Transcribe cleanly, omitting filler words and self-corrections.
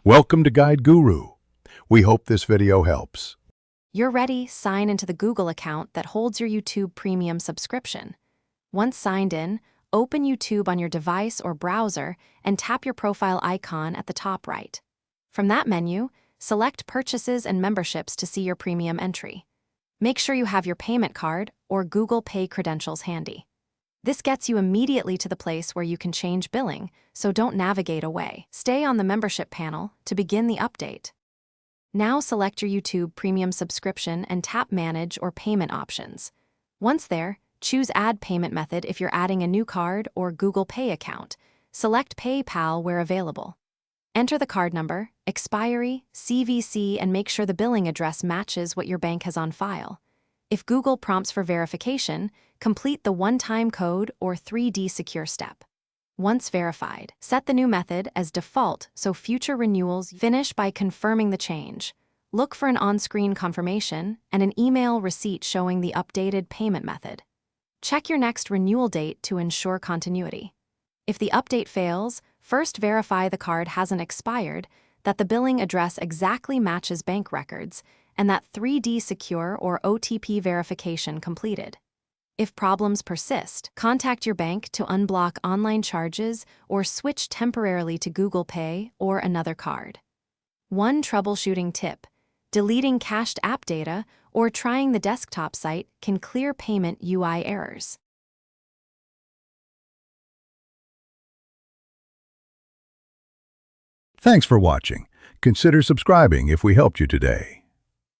Welcome to Guide Guru. We hope this video helps. You're ready, sign into the Google account that holds your YouTube Premium subscription. Once signed in, open YouTube on your device or browser and tap your profile icon at the top right. From that menu, select Purchases and Memberships to see your premium entry. Make sure you have your payment card or Google Pay credentials handy. This gets you immediately to the place where you can change billing, so don't navigate away. Stay on the membership panel to begin the update. Now select your YouTube Premium subscription and tap Manage or Payment options. Once there, choose Add Payment Method if you're adding a new card or Google Pay account. Select PayPal where available. Enter the card number, expiry, CVC, and make sure the billing address matches what your bank has on file. If Google prompts for verification, complete the one-time code or 3D secure step. Once verified, set the new method as default so future renewals finish by confirming the change. Look for an on-screen confirmation and an email receipt showing the updated payment method. Check your next renewal date to ensure continuity. If the update fails, first verify the card hasn't expired, that the billing address exactly matches bank records, and that 3D secure or OTP verification completed. If problems persist, contact your bank to unblock online charges or switch temporarily to Google Pay or another card. One troubleshooting tip: deleting cached app data or trying the desktop site can clear payment UI errors. Thanks for watching. Consider subscribing if we helped you today.